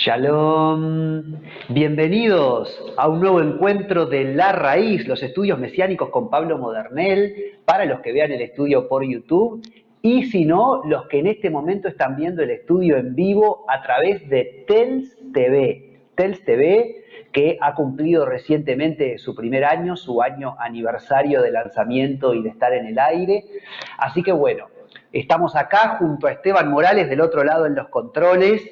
Shalom, bienvenidos a un nuevo encuentro de La Raíz, los estudios mesiánicos con Pablo Modernel, para los que vean el estudio por YouTube y si no, los que en este momento están viendo el estudio en vivo a través de TELS TV. TELS TV, que ha cumplido recientemente su primer año, su año aniversario de lanzamiento y de estar en el aire. Así que bueno, estamos acá junto a Esteban Morales del otro lado en los controles,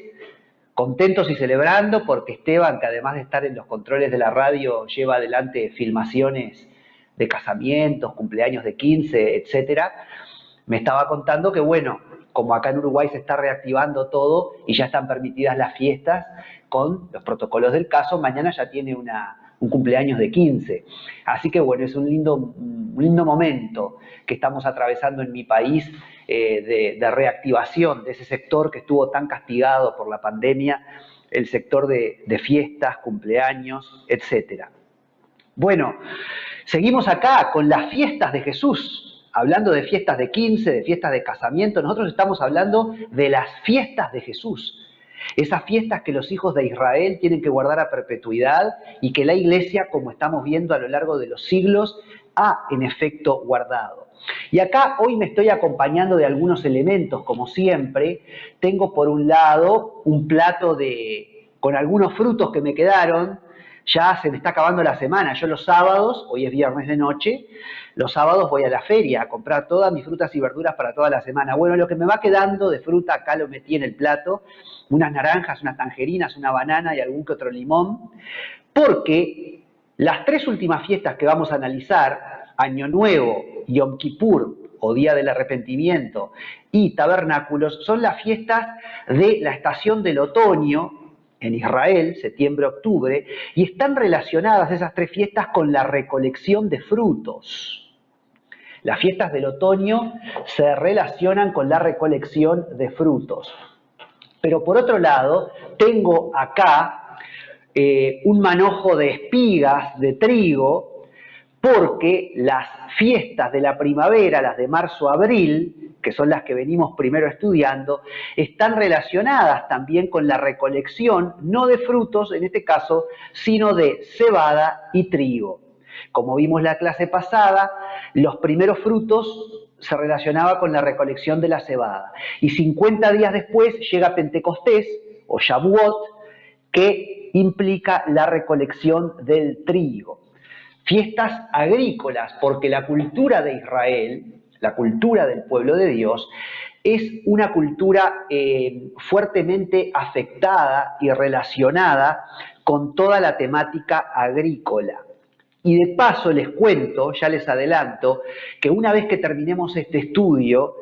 contentos y celebrando porque Esteban, que además de estar en los controles de la radio, lleva adelante filmaciones de casamientos, cumpleaños de 15, etcétera, me estaba contando que, bueno, como acá en Uruguay se está reactivando todo y ya están permitidas las fiestas con los protocolos del caso, mañana ya tiene un cumpleaños de 15. Así que, bueno, es un lindo momento que estamos atravesando en mi país de reactivación de ese sector que estuvo tan castigado por la pandemia, el sector de fiestas, cumpleaños, etcétera. Bueno, seguimos acá con las fiestas de Jesús, hablando de fiestas de 15, de fiestas de casamiento. Nosotros estamos hablando de las fiestas de Jesús, esas fiestas que los hijos de Israel tienen que guardar a perpetuidad y que la Iglesia, como estamos viendo a lo largo de los siglos, ha en efecto guardado. Y acá hoy me estoy acompañando de algunos elementos, como siempre. Tengo por un lado un plato con algunos frutos que me quedaron. Ya se me está acabando la semana. Yo los sábados, hoy es viernes de noche, los sábados voy a la feria a comprar todas mis frutas y verduras para toda la semana. Bueno, lo que me va quedando de fruta, acá lo metí en el plato, unas naranjas, unas tangerinas, una banana y algún que otro limón, porque las tres últimas fiestas que vamos a analizar, Año Nuevo, Yom Kippur, o Día del Arrepentimiento, y Tabernáculos, son las fiestas de la estación del otoño, en Israel, septiembre-octubre, y están relacionadas esas tres fiestas con la recolección de frutos. Las fiestas del otoño se relacionan con la recolección de frutos. Pero por otro lado, tengo acá un manojo de espigas, de trigo, porque las fiestas de la primavera, las de marzo-abril, que son las que venimos primero estudiando, están relacionadas también con la recolección, no de frutos en este caso, sino de cebada y trigo. Como vimos la clase pasada, los primeros frutos se relacionaba con la recolección de la cebada. Y 50 días después llega Pentecostés, o Shavuot, que implica la recolección del trigo. Fiestas agrícolas, porque la cultura de Israel, la cultura del pueblo de Dios, es una cultura fuertemente afectada y relacionada con toda la temática agrícola. Y de paso les cuento, ya les adelanto, que una vez que terminemos este estudio,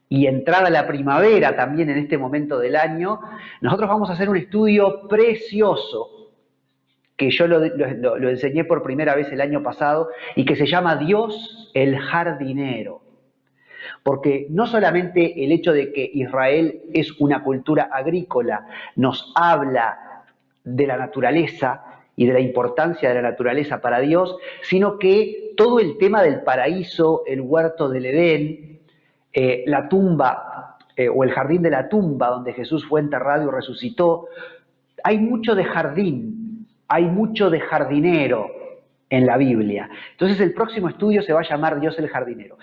y entrada la primavera también en este momento del año, nosotros vamos a hacer un estudio precioso, que yo lo enseñé por primera vez el año pasado, y que se llama Dios el jardinero. Porque no solamente el hecho de que Israel es una cultura agrícola nos habla de la naturaleza y de la importancia de la naturaleza para Dios, sino que todo el tema del paraíso, el huerto del Edén, la tumba o el jardín de la tumba donde Jesús fue enterrado y resucitó, hay mucho de jardín, hay mucho de jardinero en la Biblia. Entonces el próximo estudio se va a llamar Dios el jardinero.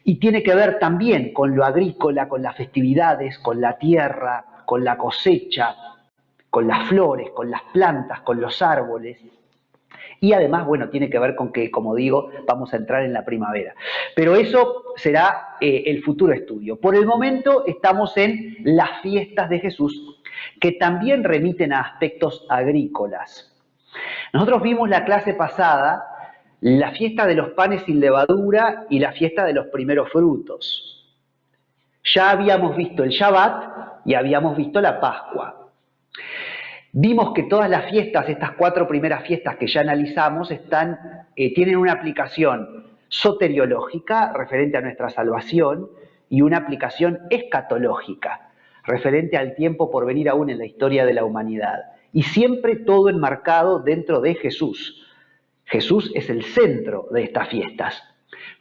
Y tiene que ver también con lo agrícola, con las festividades, con la tierra, con la cosecha, con las flores, con las plantas, con los árboles. Y además, bueno, tiene que ver con que, como digo, vamos a entrar en la primavera. Pero eso será el futuro estudio. Por el momento estamos en las fiestas de Jesús, que también remiten a aspectos agrícolas. Nosotros vimos la clase pasada la fiesta de los panes sin levadura y la fiesta de los primeros frutos. Ya habíamos visto el Shabbat y habíamos visto la Pascua. Vimos que todas las fiestas, estas cuatro primeras fiestas que ya analizamos, tienen una aplicación soteriológica, referente a nuestra salvación, y una aplicación escatológica, referente al tiempo por venir aún en la historia de la humanidad. Y siempre todo enmarcado dentro de Jesús. Jesús es el centro de estas fiestas.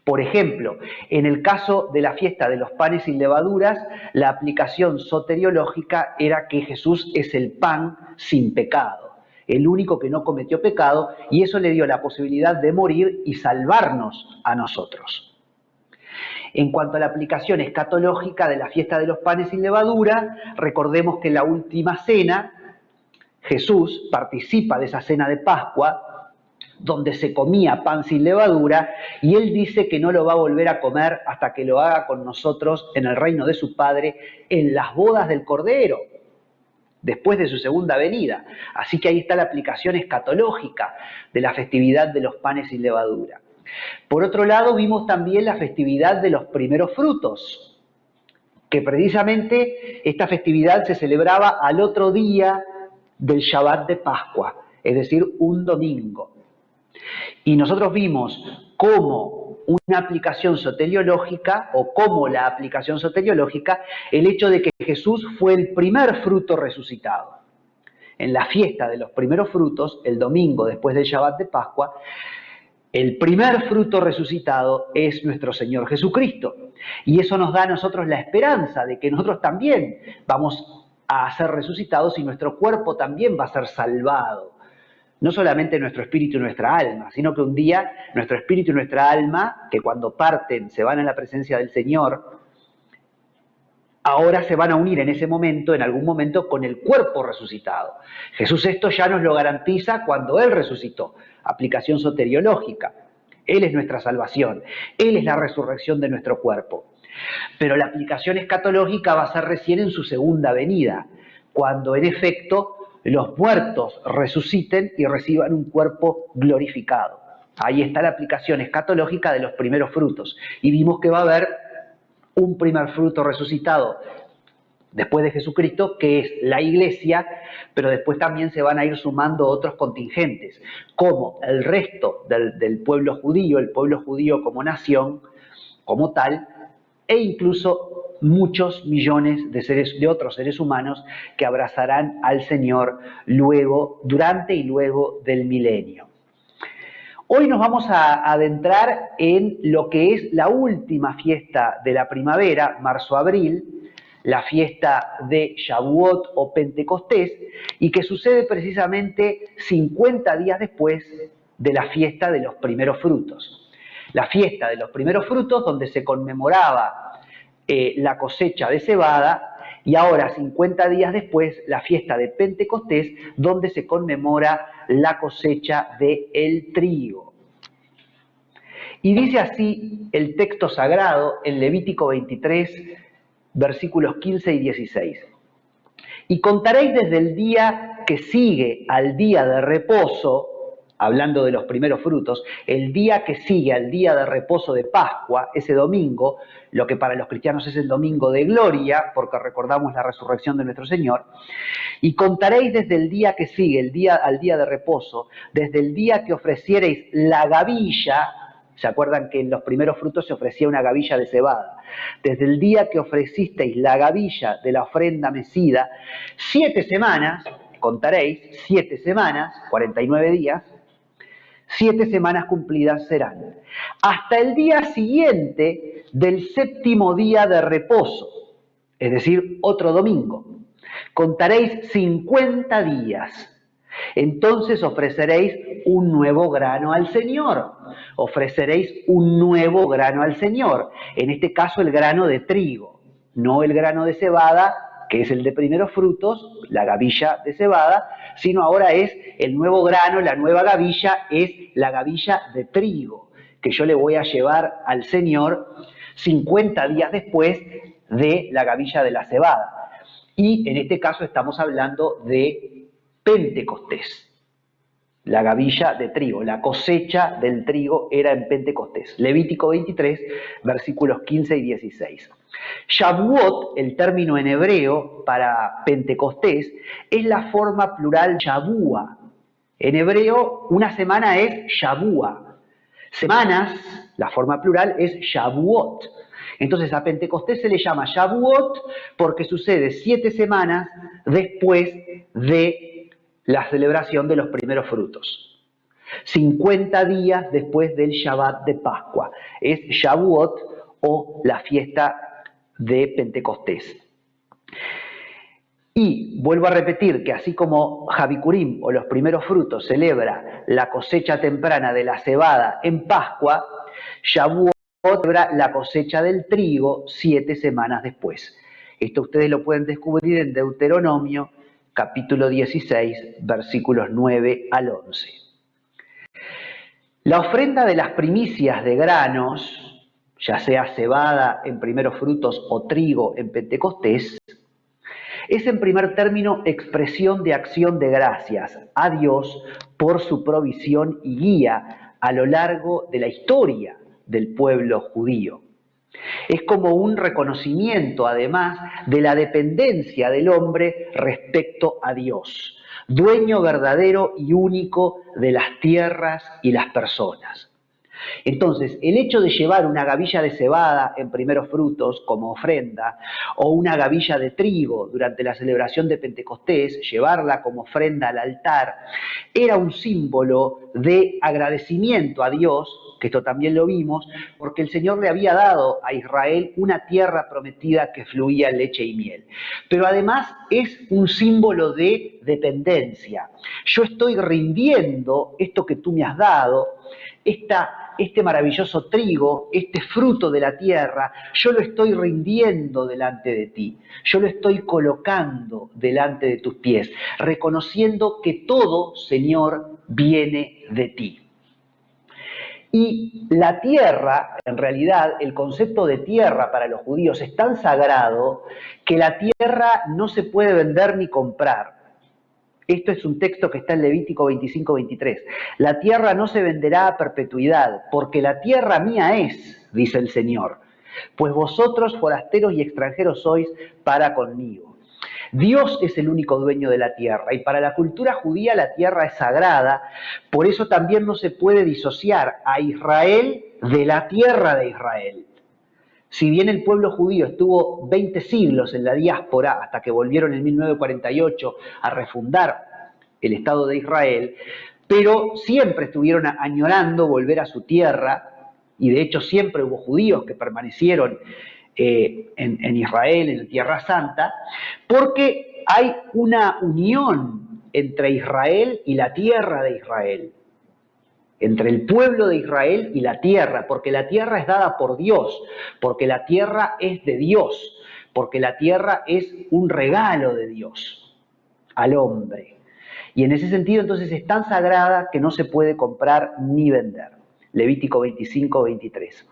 Por ejemplo, en el caso de la fiesta de los panes sin levaduras, la aplicación soteriológica era que Jesús es el pan sin pecado, el único que no cometió pecado, y eso le dio la posibilidad de morir y salvarnos a nosotros. En cuanto a la aplicación escatológica de la fiesta de los panes sin levadura, recordemos que en la última cena Jesús participa de esa cena de Pascua, donde se comía pan sin levadura, y él dice que no lo va a volver a comer hasta que lo haga con nosotros en el reino de su Padre, en las bodas del Cordero, después de su segunda venida. Así que ahí está la aplicación escatológica de la festividad de los panes sin levadura. Por otro lado, vimos también la festividad de los primeros frutos, que precisamente esta festividad se celebraba al otro día del Shabbat de Pascua, es decir, un domingo. Y nosotros vimos cómo una aplicación soteriológica, o cómo la aplicación soteriológica, el hecho de que Jesús fue el primer fruto resucitado. En la fiesta de los primeros frutos, el domingo después del Shabbat de Pascua, el primer fruto resucitado es nuestro Señor Jesucristo. Y eso nos da a nosotros la esperanza de que nosotros también vamos a ser resucitados y nuestro cuerpo también va a ser salvado. No solamente nuestro espíritu y nuestra alma, sino que un día nuestro espíritu y nuestra alma, que cuando parten se van a la presencia del Señor, ahora se van a unir en ese momento, en algún momento, con el cuerpo resucitado. Jesús esto ya nos lo garantiza cuando Él resucitó. Aplicación soteriológica. Él es nuestra salvación. Él es la resurrección de nuestro cuerpo. Pero la aplicación escatológica va a ser recién en su segunda venida, cuando en efecto los muertos resuciten y reciban un cuerpo glorificado. Ahí está la aplicación escatológica de los primeros frutos. Y vimos que va a haber un primer fruto resucitado después de Jesucristo, que es la iglesia, pero después también se van a ir sumando otros contingentes, como el resto del pueblo judío, el pueblo judío como nación, como tal, e incluso muchos millones de otros seres humanos que abrazarán al Señor luego, durante y luego del milenio. Hoy nos vamos a adentrar en lo que es la última fiesta de la primavera, marzo-abril, la fiesta de Shavuot o Pentecostés, y que sucede precisamente 50 días después de la fiesta de los primeros frutos. La fiesta de los primeros frutos, donde se conmemoraba la cosecha de cebada, y ahora 50 días después la fiesta de Pentecostés, donde se conmemora la cosecha del trigo. Y dice así el texto sagrado en Levítico 23, versículos 15 y 16. Y contaréis desde el día que sigue al día de reposo, hablando de los primeros frutos, el día que sigue al día de reposo de Pascua, ese domingo, lo que para los cristianos es el domingo de gloria, porque recordamos la resurrección de nuestro Señor, y contaréis desde el día que sigue al día de reposo, desde el día que ofreciereis la gavilla. ¿Se acuerdan que en los primeros frutos se ofrecía una gavilla de cebada? Desde el día que ofrecisteis la gavilla de la ofrenda mecida, 7 semanas, contaréis, 7 semanas, 49 días, 7 semanas cumplidas serán. Hasta el día siguiente del séptimo día de reposo, es decir, otro domingo. Contaréis 50 días. Entonces ofreceréis un nuevo grano al Señor. Ofreceréis un nuevo grano al Señor. En este caso el grano de trigo, no el grano de cebada, que es el de primeros frutos, la gavilla de cebada, sino ahora es el nuevo grano, la nueva gavilla es la gavilla de trigo, que yo le voy a llevar al Señor 50 días después de la gavilla de la cebada. Y en este caso estamos hablando de Pentecostés, la gavilla de trigo, la cosecha del trigo era en Pentecostés. Levítico 23, versículos 15 y 16. Shavuot, el término en hebreo para Pentecostés, es la forma plural Shavua. En hebreo, una semana es Shavua. Semanas, la forma plural es Shavuot. Entonces a Pentecostés se le llama Shavuot porque sucede 7 semanas después de la celebración de los primeros frutos. 50 días después del Shabbat de Pascua. Es Shavuot o la fiesta de Pentecostés. Y vuelvo a repetir que así como Javikurim o los primeros frutos celebra la cosecha temprana de la cebada en Pascua, Shavuot celebra la cosecha del trigo 7 semanas después. Esto ustedes lo pueden descubrir en Deuteronomio, capítulo 16, versículos 9 al 11. La ofrenda de las primicias de granos, ya sea cebada en primeros frutos o trigo en Pentecostés, es en primer término expresión de acción de gracias a Dios por su provisión y guía a lo largo de la historia del pueblo judío. Es como un reconocimiento, además, de la dependencia del hombre respecto a Dios, dueño verdadero y único de las tierras y las personas. Entonces, el hecho de llevar una gavilla de cebada en primeros frutos como ofrenda, o una gavilla de trigo durante la celebración de Pentecostés, llevarla como ofrenda al altar, era un símbolo de agradecimiento a Dios, que esto también lo vimos, porque el Señor le había dado a Israel una tierra prometida que fluía en leche y miel. Pero además es un símbolo de dependencia. Yo estoy rindiendo esto que tú me has dado, este maravilloso trigo, este fruto de la tierra, yo lo estoy rindiendo delante de ti, yo lo estoy colocando delante de tus pies, reconociendo que todo, Señor, viene de ti. Y la tierra, en realidad, el concepto de tierra para los judíos es tan sagrado que la tierra no se puede vender ni comprar. Esto es un texto que está en Levítico 25-23. La tierra no se venderá a perpetuidad, porque la tierra mía es, dice el Señor, pues vosotros forasteros y extranjeros sois para conmigo. Dios es el único dueño de la tierra y para la cultura judía la tierra es sagrada, por eso también no se puede disociar a Israel de la tierra de Israel. Si bien el pueblo judío estuvo 20 siglos en la diáspora, hasta que volvieron en 1948 a refundar el Estado de Israel, pero siempre estuvieron añorando volver a su tierra, y de hecho siempre hubo judíos que permanecieron en Israel, en la Tierra Santa, porque hay una unión entre Israel y la tierra de Israel, entre el pueblo de Israel y la tierra, porque la tierra es dada por Dios, porque la tierra es de Dios, porque la tierra es un regalo de Dios al hombre. Y en ese sentido entonces es tan sagrada que no se puede comprar ni vender. Levítico 25-23.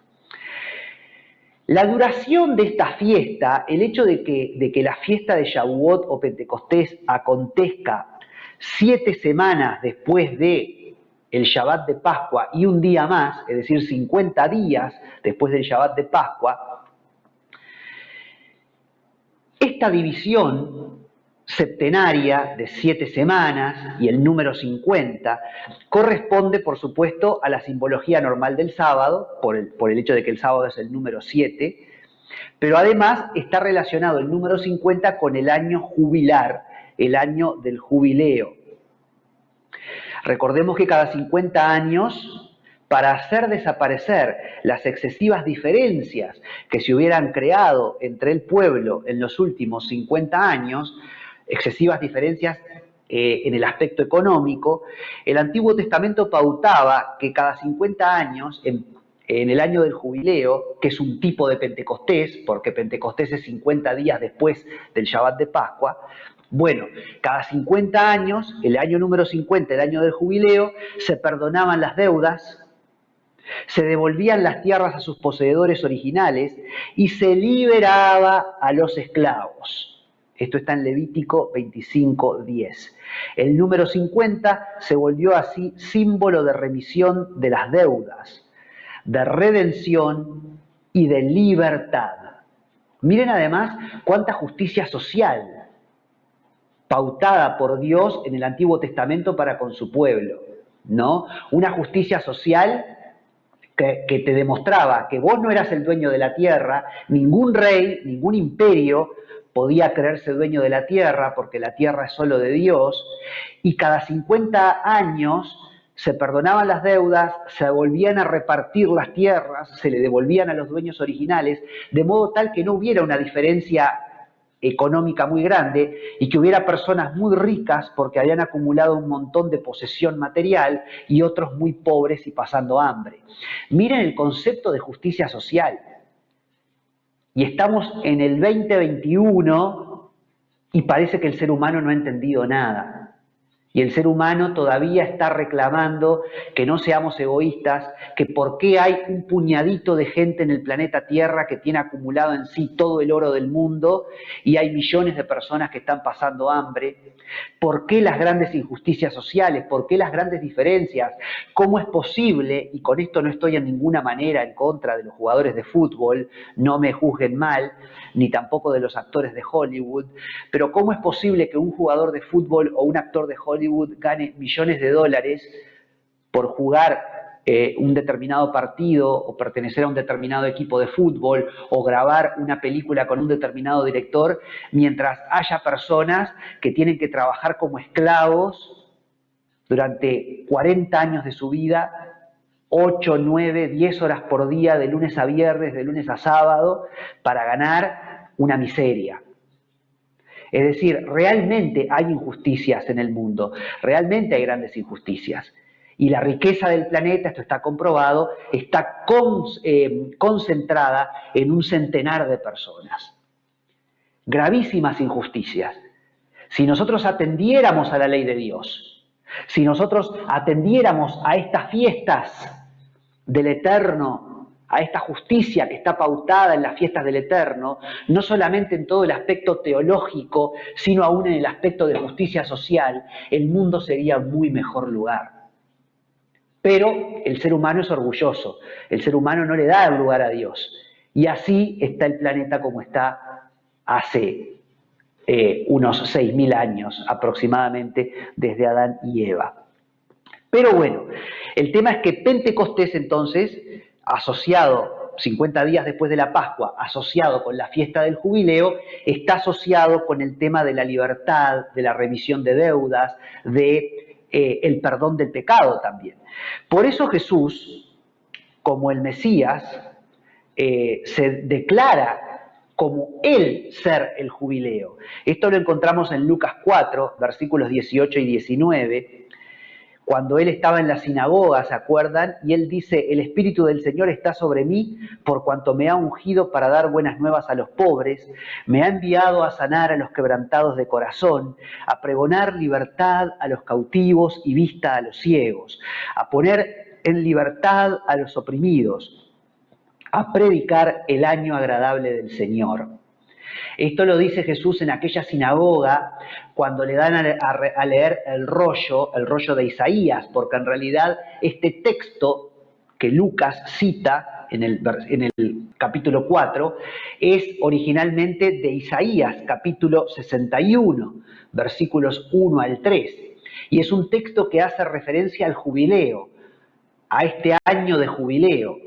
La duración de esta fiesta, el hecho de que la fiesta de Shavuot o Pentecostés acontezca 7 semanas después de el Shabbat de Pascua y un día más, es decir, 50 días después del Shabbat de Pascua, esta división septenaria de 7 semanas y el número 50 corresponde, por supuesto, a la simbología normal del sábado, por el hecho de que el sábado es el número 7, pero además está relacionado el número 50 con el año jubilar, el año del jubileo. Recordemos que cada 50 años, para hacer desaparecer las excesivas diferencias que se hubieran creado entre el pueblo en los últimos 50 años, excesivas diferencias en el aspecto económico, el Antiguo Testamento pautaba que cada 50 años, en el año del jubileo, que es un tipo de Pentecostés, porque Pentecostés es 50 días después del Shabbat de Pascua, bueno, cada 50 años, el año número 50, el año del jubileo, se perdonaban las deudas, se devolvían las tierras a sus poseedores originales y se liberaba a los esclavos. Esto está en Levítico 25:10. El número 50 se volvió así símbolo de remisión de las deudas, de redención y de libertad. Miren además cuánta justicia social pautada por Dios en el Antiguo Testamento para con su pueblo, ¿no? Una justicia social que te demostraba que vos no eras el dueño de la tierra, ningún rey, ningún imperio podía creerse dueño de la tierra porque la tierra es solo de Dios, y cada 50 años se perdonaban las deudas, se volvían a repartir las tierras, se le devolvían a los dueños originales, de modo tal que no hubiera una diferencia económica muy grande y que hubiera personas muy ricas porque habían acumulado un montón de posesión material y otros muy pobres y pasando hambre. Miren el concepto de justicia social. Y estamos en el 2021 y parece que el ser humano no ha entendido nada. Y el ser humano todavía está reclamando que no seamos egoístas, que por qué hay un puñadito de gente en el planeta Tierra que tiene acumulado en sí todo el oro del mundo y hay millones de personas que están pasando hambre. ¿Por qué las grandes injusticias sociales? ¿Por qué las grandes diferencias? ¿Cómo es posible? Y con esto no estoy en ninguna manera en contra de los jugadores de fútbol, no me juzguen mal, ni tampoco de los actores de Hollywood, pero ¿cómo es posible que un jugador de fútbol o un actor de Hollywood gane millones de dólares por jugar un determinado partido o pertenecer a un determinado equipo de fútbol o grabar una película con un determinado director, mientras haya personas que tienen que trabajar como esclavos durante 40 años de su vida, 8, 9, 10 horas por día, de lunes a viernes, de lunes a sábado, para ganar una miseria? Es decir, realmente hay injusticias en el mundo, realmente hay grandes injusticias. Y la riqueza del planeta, esto está comprobado, está concentrada en un centenar de personas. Gravísimas injusticias. Si nosotros atendiéramos a la ley de Dios, si nosotros atendiéramos a estas fiestas del Eterno, a esta justicia que está pautada en las fiestas del Eterno, no solamente en todo el aspecto teológico, sino aún en el aspecto de justicia social, el mundo sería un muy mejor lugar. Pero el ser humano es orgulloso, el ser humano no le da lugar a Dios. Y así está el planeta como está hace unos 6.000 años aproximadamente desde Adán y Eva. Pero bueno, el tema es que Pentecostés entonces, asociado 50 días después de la Pascua, asociado con la fiesta del jubileo, está asociado con el tema de la libertad, de la remisión de deudas, de el perdón del pecado también. Por eso Jesús, como el Mesías, se declara como él ser el jubileo. Esto lo encontramos en Lucas 4, versículos 18 y 19, cuando él estaba en la sinagoga, ¿se acuerdan? Y él dice, el Espíritu del Señor está sobre mí por cuanto me ha ungido para dar buenas nuevas a los pobres, me ha enviado a sanar a los quebrantados de corazón, a pregonar libertad a los cautivos y vista a los ciegos, a poner en libertad a los oprimidos, a predicar el año agradable del Señor. Esto lo dice Jesús en aquella sinagoga cuando le dan a leer el rollo de Isaías, porque en realidad este texto que Lucas cita en el capítulo 4 es originalmente de Isaías, capítulo 61, versículos 1 al 3. Y es un texto que hace referencia al jubileo, a este año de jubileo.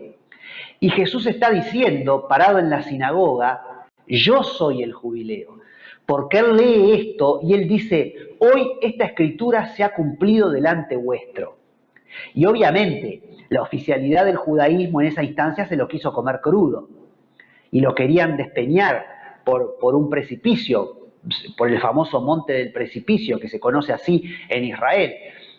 Y Jesús está diciendo, parado en la sinagoga, yo soy el jubileo, porque él lee esto y él dice, hoy esta escritura se ha cumplido delante vuestro. Y obviamente la oficialidad del judaísmo en esa instancia se lo quiso comer crudo y lo querían despeñar por un precipicio, por el famoso monte del precipicio que se conoce así en Israel.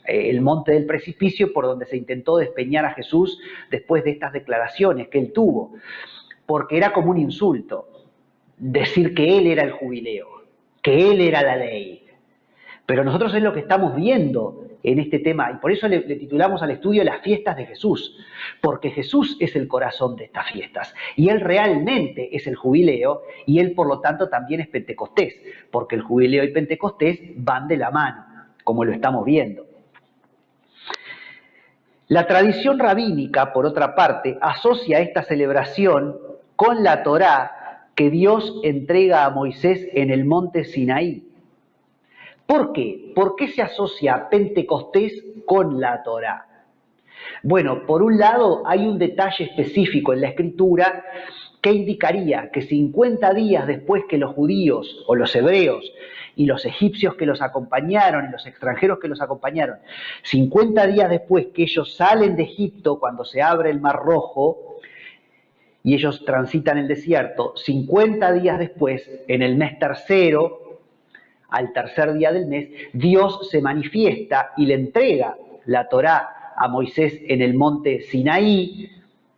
El monte del precipicio por donde se intentó despeñar a Jesús después de estas declaraciones que él tuvo, porque era como un insulto decir que él era el jubileo, que él era la ley. Pero nosotros es lo que estamos viendo en este tema, y por eso le titulamos al estudio Las fiestas de Jesús, porque Jesús es el corazón de estas fiestas, y él realmente es el jubileo, y él por lo tanto también es Pentecostés, porque el jubileo y Pentecostés van de la mano, como lo estamos viendo. La tradición rabínica, por otra parte, asocia esta celebración con la Torá que Dios entrega a Moisés en el monte Sinaí. ¿Por qué? ¿Por qué se asocia Pentecostés con la Torá? Bueno, por un lado hay un detalle específico en la Escritura que indicaría que 50 días después que los judíos o los hebreos y los egipcios que los acompañaron, y los extranjeros que los acompañaron, 50 días después que ellos salen de Egipto, cuando se abre el Mar Rojo, y ellos transitan el desierto, 50 días después, en el mes tercero, al tercer día del mes, Dios se manifiesta y le entrega la Torá a Moisés en el monte Sinaí,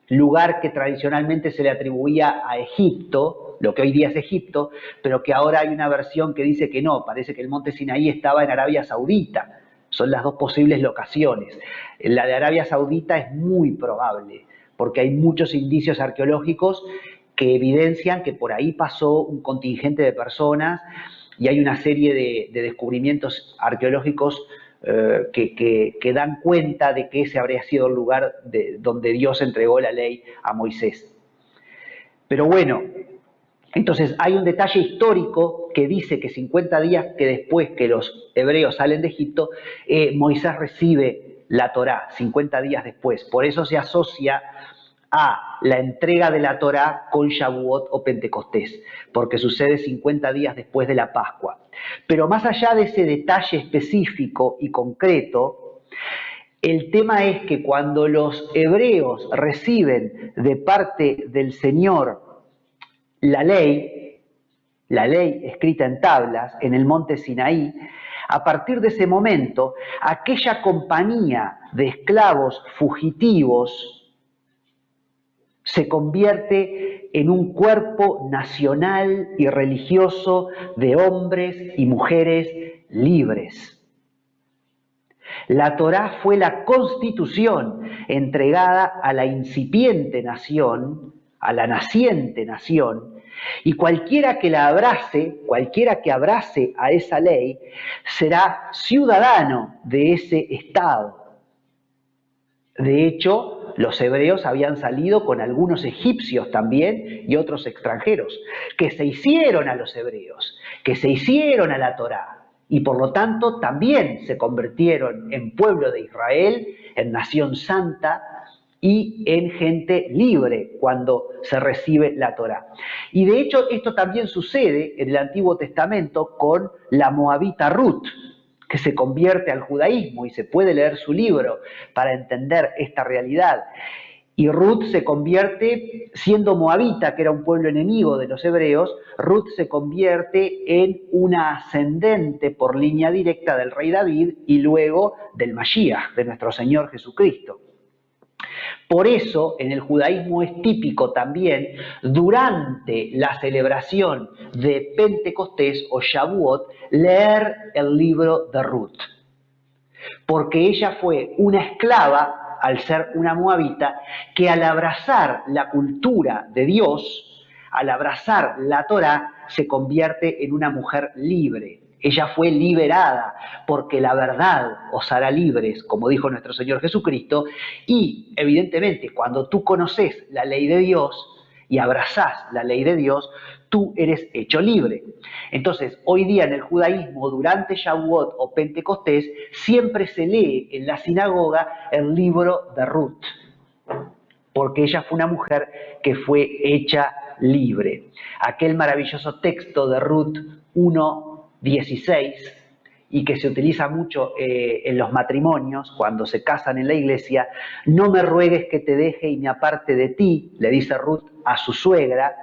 lugar que tradicionalmente se le atribuía a Egipto, lo que hoy día es Egipto, pero que ahora hay una versión que dice que no, parece que el monte Sinaí estaba en Arabia Saudita. Son las dos posibles locaciones. La de Arabia Saudita es muy probable, porque hay muchos indicios arqueológicos que evidencian que por ahí pasó un contingente de personas y hay una serie de descubrimientos arqueológicos que dan cuenta de que ese habría sido el lugar donde Dios entregó la ley a Moisés. Pero bueno, entonces hay un detalle histórico que dice que 50 días que después que los hebreos salen de Egipto, Moisés recibe la Torá, 50 días después. Por eso se asocia a la entrega de la Torá con Shavuot o Pentecostés, porque sucede 50 días después de la Pascua. Pero más allá de ese detalle específico y concreto, el tema es que cuando los hebreos reciben de parte del Señor la ley escrita en tablas en el monte Sinaí, a partir de ese momento, aquella compañía de esclavos fugitivos se convierte en un cuerpo nacional y religioso de hombres y mujeres libres. La Torá fue la constitución entregada a la incipiente nación, a la naciente nación, y cualquiera que la abrace, cualquiera que abrace a esa ley, será ciudadano de ese Estado. De hecho, los hebreos habían salido con algunos egipcios también y otros extranjeros, que se hicieron a los hebreos, que se hicieron a la Torá, y por lo tanto también se convirtieron en pueblo de Israel, en nación santa y en gente libre cuando se recibe la Torá. Y de hecho esto también sucede en el Antiguo Testamento con la moabita Ruth, que se convierte al judaísmo, y se puede leer su libro para entender esta realidad. Y Ruth se convierte, siendo moabita, que era un pueblo enemigo de los hebreos, Ruth se convierte en una ascendente por línea directa del rey David y luego del Mashiach, de nuestro Señor Jesucristo. Por eso, en el judaísmo es típico también, durante la celebración de Pentecostés o Shavuot, leer el libro de Ruth. Porque ella fue una esclava, al ser una moabita, que al abrazar la cultura de Dios, al abrazar la Torá, se convierte en una mujer libre. Ella fue liberada porque la verdad os hará libres, como dijo nuestro Señor Jesucristo, y evidentemente cuando tú conoces la ley de Dios y abrazás la ley de Dios, tú eres hecho libre. Entonces, hoy día en el judaísmo, durante Shavuot o Pentecostés, siempre se lee en la sinagoga el libro de Ruth, porque ella fue una mujer que fue hecha libre. Aquel maravilloso texto de Ruth 1:16, y que se utiliza mucho en los matrimonios, cuando se casan en la iglesia: no me ruegues que te deje y me aparte de ti, le dice Ruth a su suegra,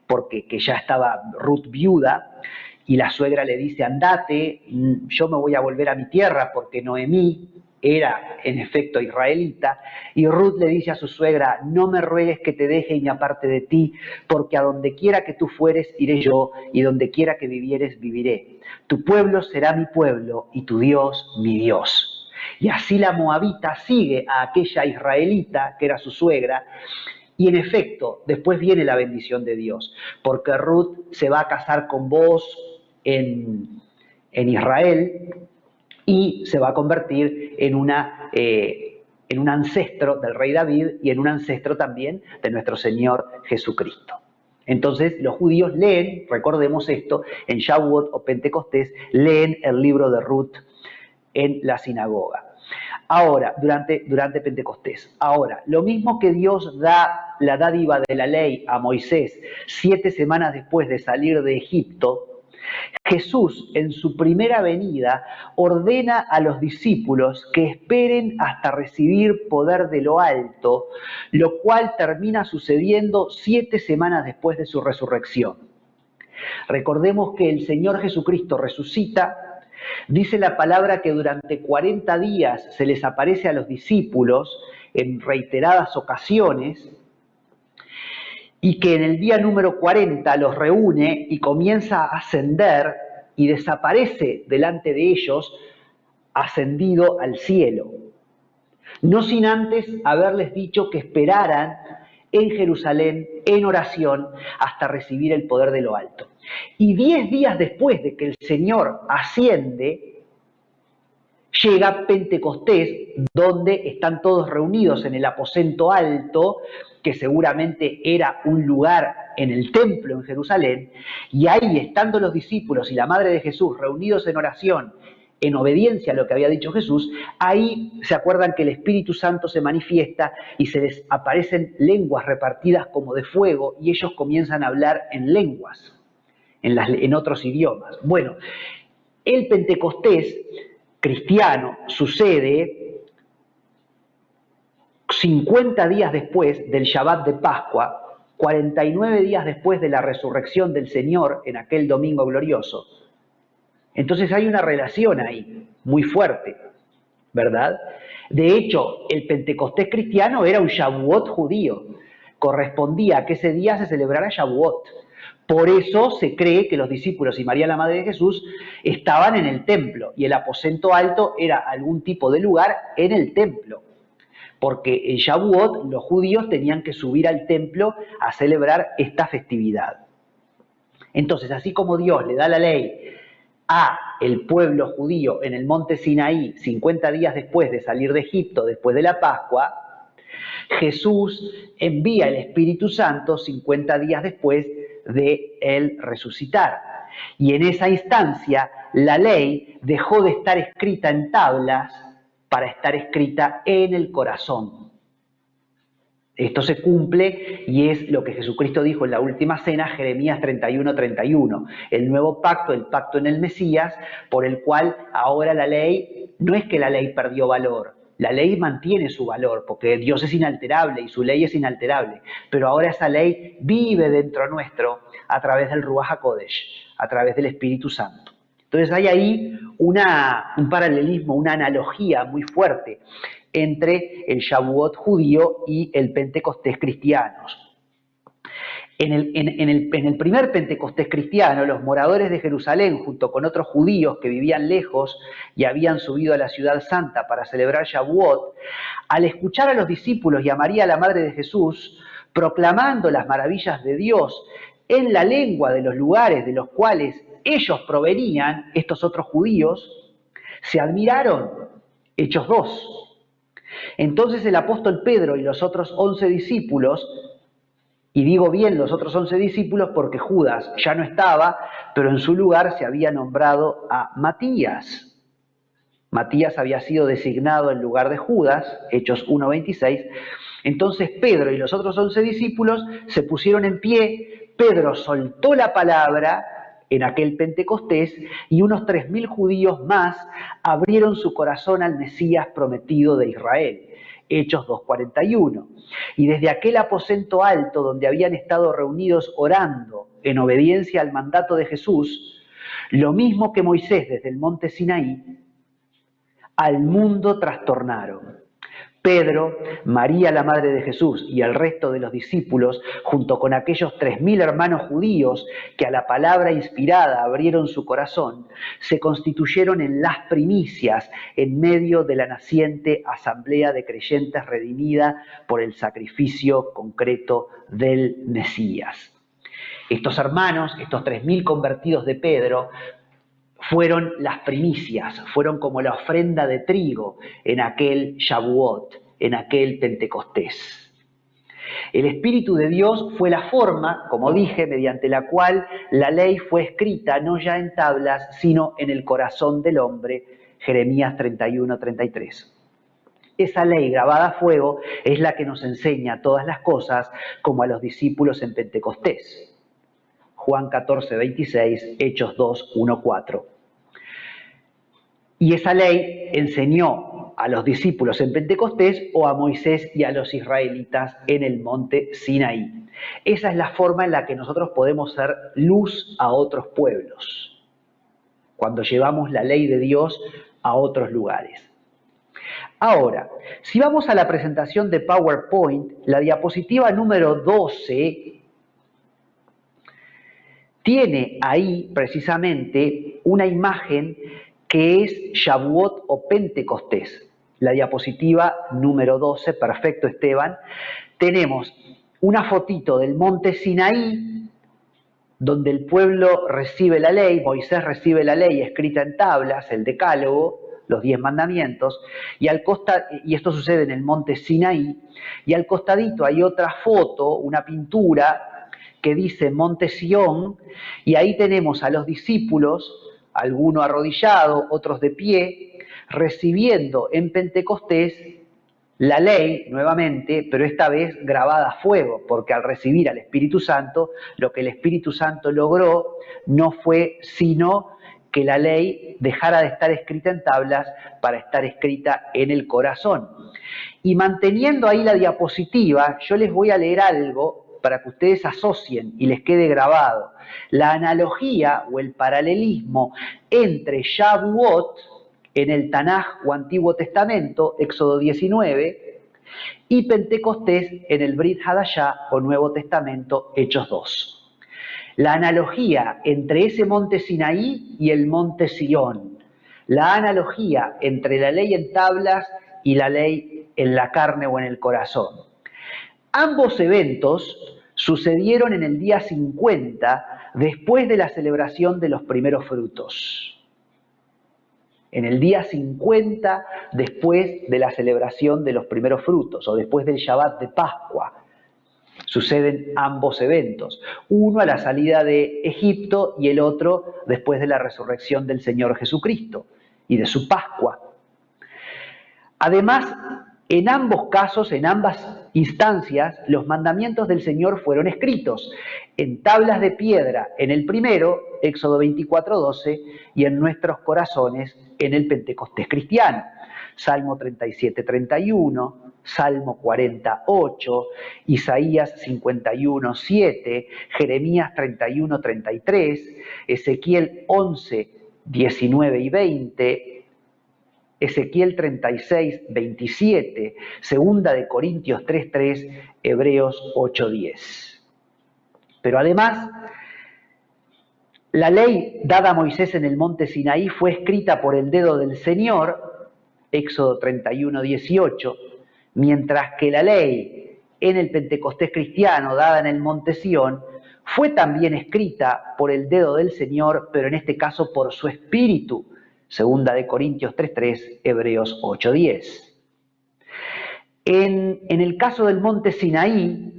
porque que ya estaba Ruth viuda, y la suegra le dice: andate, yo me voy a volver a mi tierra, porque Noemí era en efecto israelita, y Ruth le dice a su suegra: no me ruegues que te deje y me aparte de ti, porque a donde quiera que tú fueres iré yo, y donde quiera que vivieres viviré. Tu pueblo será mi pueblo, y tu Dios mi Dios. Y así la moabita sigue a aquella israelita, que era su suegra, y en efecto, después viene la bendición de Dios, porque Ruth se va a casar con Booz en Israel, y se va a convertir en un ancestro del rey David y en un ancestro también de nuestro Señor Jesucristo. Entonces los judíos leen, recordemos esto, en Shavuot o Pentecostés, leen el libro de Ruth en la sinagoga. Ahora, durante Pentecostés. Ahora, lo mismo que Dios da la dádiva de la ley a Moisés 7 semanas después de salir de Egipto, Jesús, en su primera venida, ordena a los discípulos que esperen hasta recibir poder de lo alto, lo cual termina sucediendo 7 semanas después de su resurrección. Recordemos que el Señor Jesucristo resucita, dice la palabra que durante 40 días se les aparece a los discípulos en reiteradas ocasiones, y que en el día número 40 los reúne y comienza a ascender y desaparece delante de ellos, ascendido al cielo. No sin antes haberles dicho que esperaran en Jerusalén, en oración, hasta recibir el poder de lo alto. Y 10 días después de que el Señor asciende, llega Pentecostés, donde están todos reunidos en el aposento alto, que seguramente era un lugar en el templo en Jerusalén, y ahí, estando los discípulos y la madre de Jesús reunidos en oración, en obediencia a lo que había dicho Jesús, ahí se acuerdan que el Espíritu Santo se manifiesta y se les aparecen lenguas repartidas como de fuego, y ellos comienzan a hablar en lenguas, en otros idiomas. Bueno, el Pentecostés cristiano sucede 50 días después del Shabbat de Pascua, 49 días después de la resurrección del Señor en aquel domingo glorioso. Entonces hay una relación ahí muy fuerte, ¿verdad? De hecho, el Pentecostés cristiano era un Shavuot judío. Correspondía a que ese día se celebrara Shavuot. Por eso se cree que los discípulos y María la Madre de Jesús estaban en el templo y el aposento alto era algún tipo de lugar en el templo. Porque en Shavuot los judíos tenían que subir al templo a celebrar esta festividad. Entonces, así como Dios le da la ley a el pueblo judío en el monte Sinaí 50 días después de salir de Egipto, después de la Pascua, Jesús envía el Espíritu Santo 50 días después de él resucitar. Y en esa instancia la ley dejó de estar escrita en tablas para estar escrita en el corazón. Esto se cumple y es lo que Jesucristo dijo en la última cena, Jeremías 31:31. El nuevo pacto, el pacto en el Mesías, por el cual ahora la ley, no es que la ley perdió valor, la ley mantiene su valor, porque Dios es inalterable y su ley es inalterable, pero ahora esa ley vive dentro nuestro a través del Ruach HaKodesh, a través del Espíritu Santo. Entonces hay ahí un paralelismo, una analogía muy fuerte entre el Shavuot judío y el Pentecostés cristiano. En el primer Pentecostés cristiano, los moradores de Jerusalén, junto con otros judíos que vivían lejos y habían subido a la ciudad santa para celebrar Shavuot, al escuchar a los discípulos y a María, la Madre de Jesús, proclamando las maravillas de Dios en la lengua de los lugares de los cuales ellos provenían, estos otros judíos, se admiraron. Hechos 2. Entonces el apóstol Pedro y los otros 11 discípulos, y digo bien los otros 11 discípulos porque Judas ya no estaba, pero en su lugar se había nombrado a Matías. Matías había sido designado en lugar de Judas, Hechos 1:26. Entonces Pedro y los otros 11 discípulos se pusieron en pie, Pedro soltó la palabra en aquel Pentecostés y unos 3.000 judíos más abrieron su corazón al Mesías prometido de Israel. Hechos 2:41. Y desde aquel aposento alto donde habían estado reunidos orando en obediencia al mandato de Jesús, lo mismo que Moisés desde el monte Sinaí, al mundo trastornaron. Pedro, María la Madre de Jesús y el resto de los discípulos, junto con aquellos 3.000 hermanos judíos que a la palabra inspirada abrieron su corazón, se constituyeron en las primicias en medio de la naciente asamblea de creyentes redimida por el sacrificio concreto del Mesías. Estos hermanos, estos 3.000 convertidos de Pedro, fueron las primicias, fueron como la ofrenda de trigo en aquel Shavuot, en aquel Pentecostés. El Espíritu de Dios fue la forma, como dije, mediante la cual la ley fue escrita no ya en tablas, sino en el corazón del hombre, Jeremías 31:33. Esa ley grabada a fuego es la que nos enseña todas las cosas, como a los discípulos en Pentecostés. Juan 14, 26, Hechos 2, 1, 4. Y esa ley enseñó a los discípulos en Pentecostés o a Moisés y a los israelitas en el monte Sinaí. Esa es la forma en la que nosotros podemos ser luz a otros pueblos, cuando llevamos la ley de Dios a otros lugares. Ahora, si vamos a la presentación de PowerPoint, la diapositiva número 12 tiene ahí precisamente una imagen que es Shavuot o Pentecostés. La diapositiva número 12, perfecto Esteban, tenemos una fotito del monte Sinaí, donde el pueblo recibe la ley, Moisés recibe la ley escrita en tablas, el decálogo, los 10 mandamientos, y esto sucede en el monte Sinaí, y al costadito hay otra foto, una pintura que dice Monte Sión, y ahí tenemos a los discípulos, algunos arrodillados, otros de pie, recibiendo en Pentecostés la ley nuevamente, pero esta vez grabada a fuego, porque al recibir al Espíritu Santo, lo que el Espíritu Santo logró no fue sino que la ley dejara de estar escrita en tablas para estar escrita en el corazón. Y manteniendo ahí la diapositiva, yo les voy a leer algo para que ustedes asocien y les quede grabado. La analogía o el paralelismo entre Shavuot en el Tanaj o Antiguo Testamento, Éxodo 19, y Pentecostés en el Brit Hadashah o Nuevo Testamento, Hechos 2. La analogía entre ese monte Sinaí y el monte Sión. La analogía entre la ley en tablas y la ley en la carne o en el corazón. Ambos eventos sucedieron en el día 50 después de la celebración de los primeros frutos. En el día 50 después de la celebración de los primeros frutos o después del Shabbat de Pascua. Suceden ambos eventos, uno a la salida de Egipto y el otro después de la resurrección del Señor Jesucristo y de su Pascua. Además, en ambos casos, en ambas instancias, los mandamientos del Señor fueron escritos en tablas de piedra en el primero, Éxodo 24:12, y en nuestros corazones en el Pentecostés cristiano. Salmo 37:31, Salmo 48, Isaías 51:7, Jeremías 31:33, Ezequiel 11:19 y 20, Ezequiel 36:27, Segunda de Corintios 3:3, Hebreos 8:10. Pero además, la ley dada a Moisés en el monte Sinaí fue escrita por el dedo del Señor, Éxodo 31:18, mientras que la ley en el Pentecostés cristiano dada en el monte Sión fue también escrita por el dedo del Señor, pero en este caso por su Espíritu, Segunda de Corintios 3:3, Hebreos 8:10. En el caso del monte Sinaí,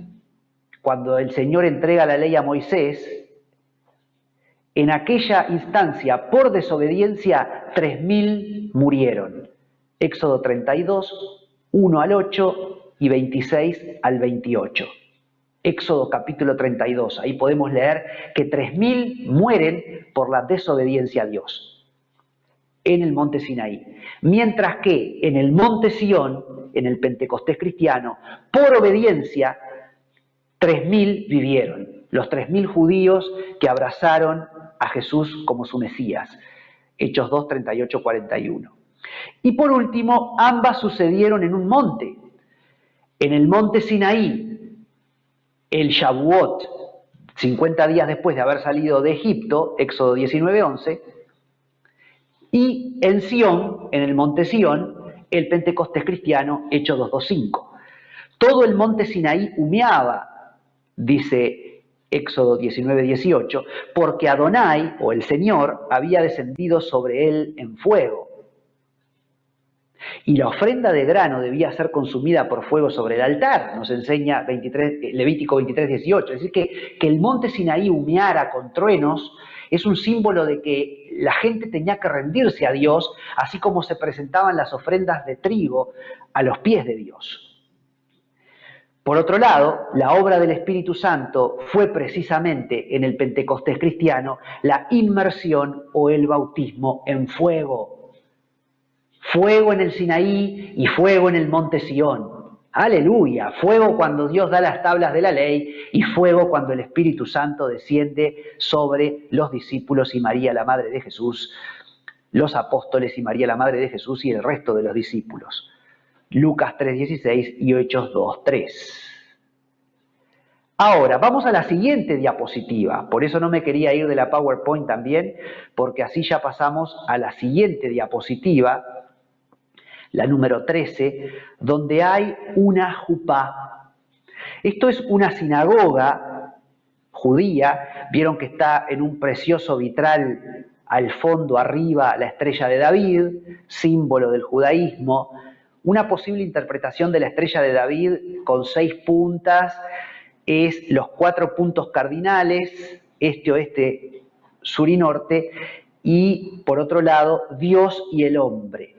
cuando el Señor entrega la ley a Moisés, en aquella instancia, por desobediencia, 3.000 murieron. Éxodo 32, 1 al 8 y 26 al 28. Éxodo capítulo 32, ahí podemos leer que 3.000 mueren por la desobediencia a Dios en el monte Sinaí. Mientras que en el monte Sión, en el Pentecostés cristiano, por obediencia, 3.000 vivieron. Los 3.000 judíos que abrazaron a Jesús como su Mesías. Hechos 2, 38, 41. Y por último, ambas sucedieron en un monte. En el monte Sinaí, el Shavuot, 50 días después de haber salido de Egipto, Éxodo 19:11, y en Sión, en el monte Sión, el Pentecostés cristiano, Hechos 2:5. Todo el monte Sinaí humeaba, dice Éxodo 19:18, porque Adonai, o el Señor, había descendido sobre él en fuego. Y la ofrenda de grano debía ser consumida por fuego sobre el altar, nos enseña Levítico 23:18. Es decir, que el monte Sinaí humeara con truenos es un símbolo de que la gente tenía que rendirse a Dios, así como se presentaban las ofrendas de trigo a los pies de Dios. Por otro lado, la obra del Espíritu Santo fue precisamente en el Pentecostés cristiano la inmersión o el bautismo en fuego. Fuego en el Sinaí y fuego en el monte Sión. Aleluya, fuego cuando Dios da las tablas de la ley y fuego cuando el Espíritu Santo desciende sobre los discípulos y María, la Madre de Jesús, los apóstoles y María, la Madre de Jesús y el resto de los discípulos. Lucas 3:16 y Hechos 2:3. Ahora, vamos a la siguiente diapositiva. Por eso no me quería ir de la PowerPoint también, porque así ya pasamos a la siguiente diapositiva, la número 13, donde hay una jupá. Esto es una sinagoga judía. Vieron que está en un precioso vitral al fondo, arriba, la estrella de David, símbolo del judaísmo. Una posible interpretación de la estrella de David con 6 puntas es los 4 puntos cardinales, este, oeste, sur y norte, y por otro lado, Dios y el hombre.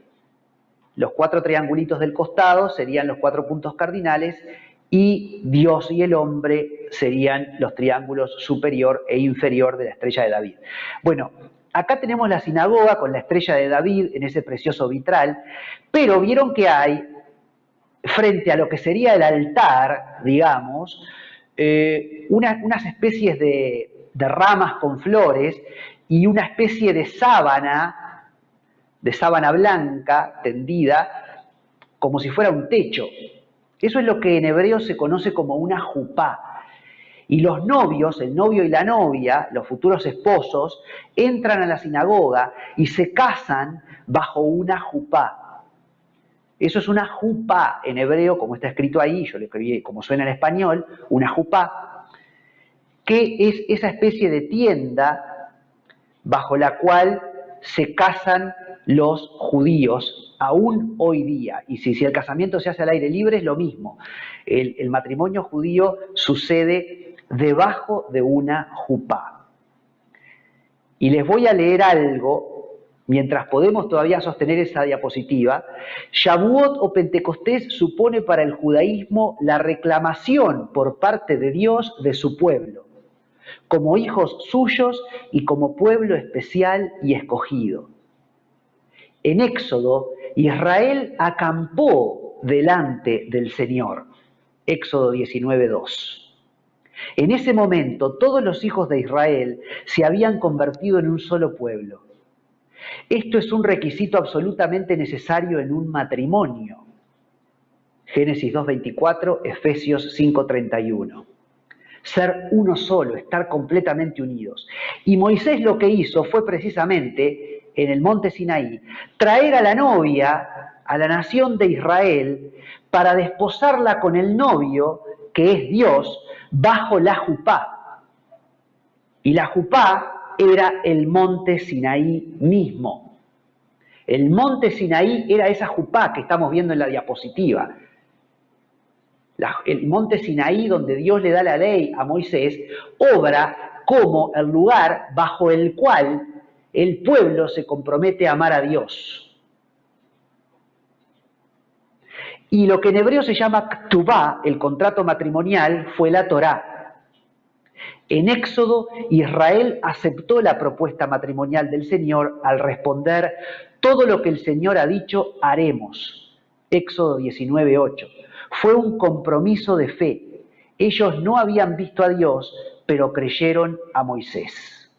Los 4 triangulitos del costado serían los 4 puntos cardinales y Dios y el hombre serían los triángulos superior e inferior de la estrella de David. Bueno, acá tenemos la sinagoga con la estrella de David en ese precioso vitral, pero vieron que hay, frente a lo que sería el altar, digamos, unas especies de ramas con flores y una especie de sábana blanca tendida, como si fuera un techo. Eso es lo que en hebreo se conoce como una jupá. Y los novios, el novio y la novia, los futuros esposos, entran a la sinagoga y se casan bajo una jupá. Eso es una jupá en hebreo, como está escrito ahí, yo lo escribí como suena en español, una jupá, que es esa especie de tienda bajo la cual se casan los judíos aún hoy día. Y si el casamiento se hace al aire libre es lo mismo. El matrimonio judío sucede debajo de una jupá. Y les voy a leer algo, mientras podemos todavía sostener esa diapositiva. Shavuot o Pentecostés supone para el judaísmo la reclamación por parte de Dios de su pueblo, como hijos suyos y como pueblo especial y escogido. En Éxodo, Israel acampó delante del Señor. Éxodo 19:2. En ese momento, todos los hijos de Israel se habían convertido en un solo pueblo. Esto es un requisito absolutamente necesario en un matrimonio. Génesis 2:24, Efesios 5:31. Ser uno solo, estar completamente unidos. Y Moisés lo que hizo fue precisamente, en el monte Sinaí, traer a la novia, a la nación de Israel, para desposarla con el novio, que es Dios, bajo la jupá. Y la jupá era el monte Sinaí mismo. El monte Sinaí era esa jupá que estamos viendo en la diapositiva. El monte Sinaí, donde Dios le da la ley a Moisés, obra como el lugar bajo el cual el pueblo se compromete a amar a Dios. Y lo que en hebreo se llama ktubá, el contrato matrimonial, fue la Torá. En Éxodo, Israel aceptó la propuesta matrimonial del Señor al responder: todo lo que el Señor ha dicho, haremos. Éxodo 19:8. Fue un compromiso de fe. Ellos no habían visto a Dios, pero creyeron a Moisés.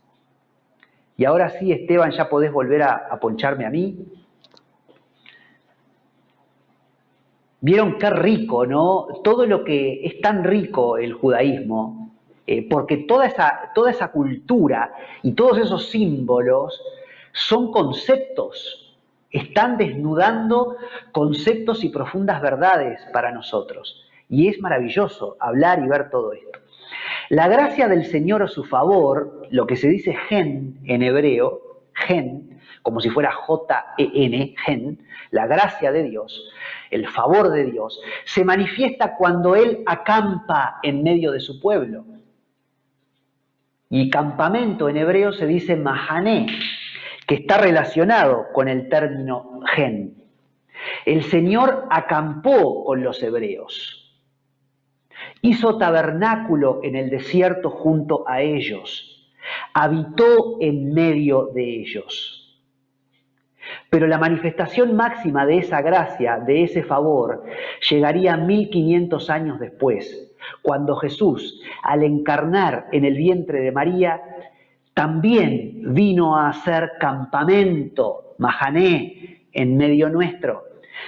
Y ahora sí, Esteban, ya podés volver a poncharme a mí. Vieron qué rico, ¿no? Todo lo que es tan rico el judaísmo, porque toda esa cultura y todos esos símbolos son conceptos, están desnudando conceptos y profundas verdades para nosotros. Y es maravilloso hablar y ver todo esto. La gracia del Señor a su favor, lo que se dice gen en hebreo, gen, como si fuera J-E-N, gen, la gracia de Dios, el favor de Dios, se manifiesta cuando Él acampa en medio de su pueblo. Y campamento en hebreo se dice mahané, que está relacionado con el término gen. El Señor acampó con los hebreos. Hizo tabernáculo en el desierto junto a ellos. Habitó en medio de ellos. Pero la manifestación máxima de esa gracia, de ese favor, llegaría 1500 años después, cuando Jesús, al encarnar en el vientre de María, también vino a hacer campamento, mahané, en medio nuestro.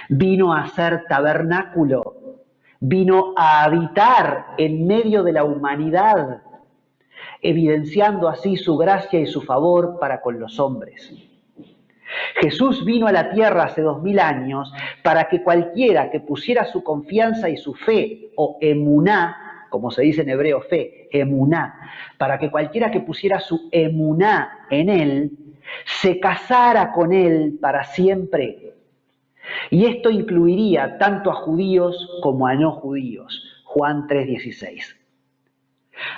Vino a hacer tabernáculo, vino a habitar en medio de la humanidad, evidenciando así su gracia y su favor para con los hombres. Jesús vino a la tierra hace 2000 años para que cualquiera que pusiera su confianza y su fe, o emuná, como se dice en hebreo fe, emuná, para que cualquiera que pusiera su emuná en él, se casara con él para siempre. Y esto incluiría tanto a judíos como a no judíos. Juan 3:16.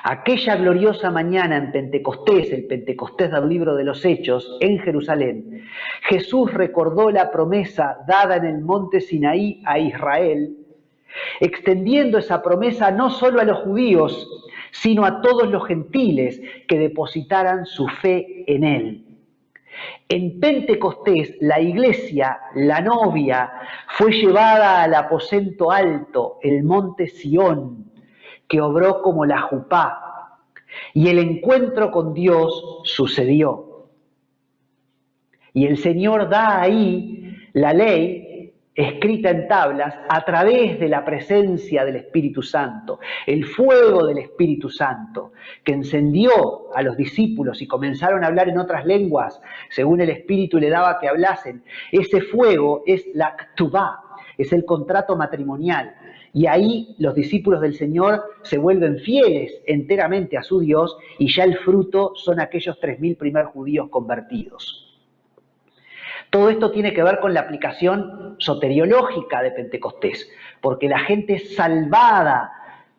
Aquella gloriosa mañana en Pentecostés, el Pentecostés del libro de los Hechos, en Jerusalén, Jesús recordó la promesa dada en el monte Sinaí a Israel, extendiendo esa promesa no solo a los judíos, sino a todos los gentiles que depositaran su fe en él. En Pentecostés, la iglesia, la novia, fue llevada al aposento alto, el monte Sión, que obró como la jupá, y el encuentro con Dios sucedió. Y el Señor da ahí la ley escrita en tablas a través de la presencia del Espíritu Santo, el fuego del Espíritu Santo, que encendió a los discípulos y comenzaron a hablar en otras lenguas, según el Espíritu le daba que hablasen. Ese fuego es la ktubá, es el contrato matrimonial. Y ahí los discípulos del Señor se vuelven fieles enteramente a su Dios y ya el fruto son aquellos 3000 primeros judíos convertidos. Todo esto tiene que ver con la aplicación soteriológica de Pentecostés, porque la gente es salvada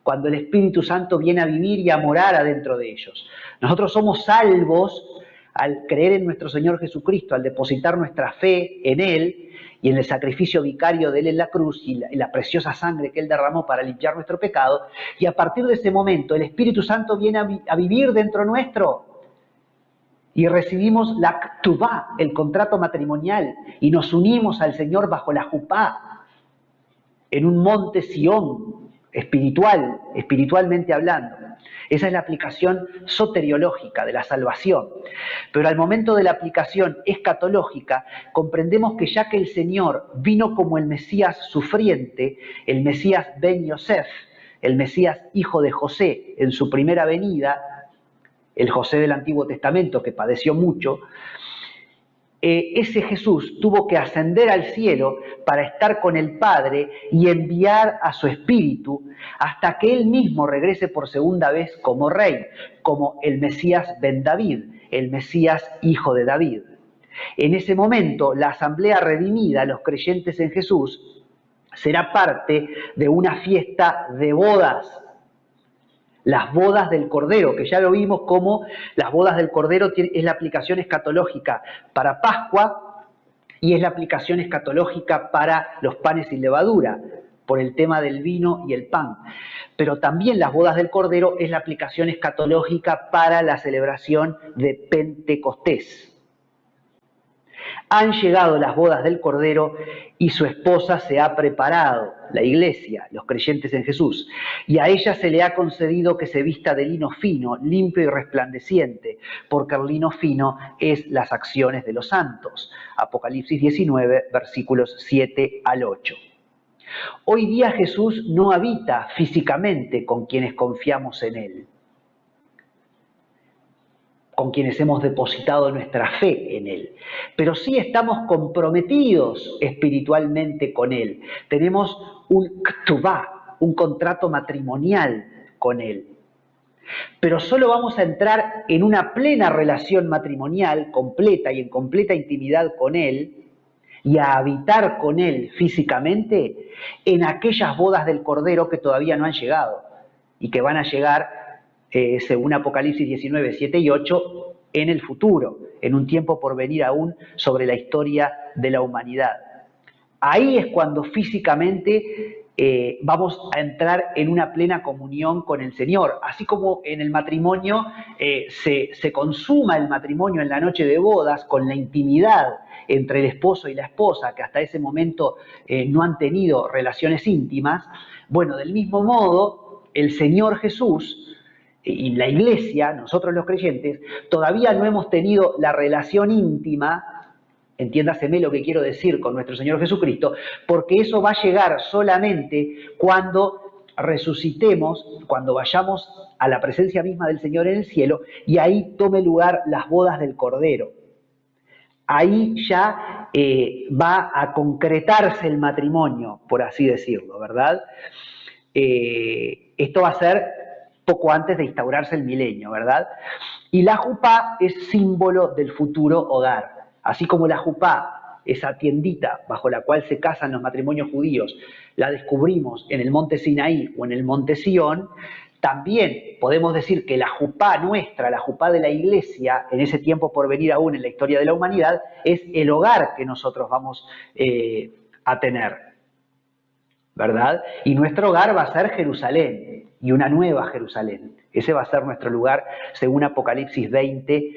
cuando el Espíritu Santo viene a vivir y a morar adentro de ellos. Nosotros somos salvos al creer en nuestro Señor Jesucristo, al depositar nuestra fe en Él y en el sacrificio vicario de Él en la cruz y la preciosa sangre que Él derramó para limpiar nuestro pecado, y a partir de ese momento el Espíritu Santo viene a vivir dentro nuestro y recibimos la ktubá, el contrato matrimonial, y nos unimos al Señor bajo la jupá, en un monte Sión, espiritualmente hablando. Esa es la aplicación soteriológica de la salvación. Pero al momento de la aplicación escatológica, comprendemos que ya que el Señor vino como el Mesías sufriente, el Mesías Ben Yosef, el Mesías hijo de José, en su primera venida, el José del Antiguo Testamento que padeció mucho, ese Jesús tuvo que ascender al cielo para estar con el Padre y enviar a su Espíritu hasta que Él mismo regrese por segunda vez como Rey, como el Mesías Ben David, el Mesías hijo de David. En ese momento, la asamblea redimida, los creyentes en Jesús, será parte de una fiesta de bodas. Las bodas del Cordero, que ya lo vimos como las bodas del Cordero es la aplicación escatológica para Pascua y es la aplicación escatológica para los panes sin levadura, por el tema del vino y el pan. Pero también las bodas del Cordero es la aplicación escatológica para la celebración de Pentecostés. Han llegado las bodas del Cordero y su esposa se ha preparado, la iglesia, los creyentes en Jesús, y a ella se le ha concedido que se vista de lino fino, limpio y resplandeciente, porque el lino fino es las acciones de los santos. Apocalipsis 19, versículos 7 al 8. Hoy día Jesús no habita físicamente con quienes confiamos en Él, con quienes hemos depositado nuestra fe en Él. Pero sí estamos comprometidos espiritualmente con Él. Tenemos un ktubá, un contrato matrimonial con Él. Pero solo vamos a entrar en una plena relación matrimonial completa y en completa intimidad con Él y a habitar con Él físicamente en aquellas bodas del Cordero que todavía no han llegado y que van a llegar según Apocalipsis 19, 7 y 8, en el futuro, en un tiempo por venir aún sobre la historia de la humanidad. Ahí es cuando físicamente vamos a entrar en una plena comunión con el Señor. Así como en el matrimonio se consuma el matrimonio en la noche de bodas con la intimidad entre el esposo y la esposa, que hasta ese momento no han tenido relaciones íntimas. Bueno, del mismo modo, el Señor Jesús y la Iglesia, nosotros los creyentes, todavía no hemos tenido la relación íntima, entiéndaseme lo que quiero decir, con nuestro Señor Jesucristo, porque eso va a llegar solamente cuando resucitemos, cuando vayamos a la presencia misma del Señor en el cielo, y ahí tome lugar las bodas del Cordero. Ahí ya va a concretarse el matrimonio, por así decirlo, ¿verdad? Esto va a ser poco antes de instaurarse el milenio, ¿verdad? Y la jupá es símbolo del futuro hogar. Así como la jupá, esa tiendita bajo la cual se casan los matrimonios judíos, la descubrimos en el monte Sinaí o en el monte Sión, también podemos decir que la jupá nuestra, la jupá de la Iglesia, en ese tiempo por venir aún en la historia de la humanidad, es el hogar que nosotros vamos a tener, ¿verdad? Y nuestro hogar va a ser Jerusalén, y una nueva Jerusalén. Ese va a ser nuestro lugar, según Apocalipsis 20,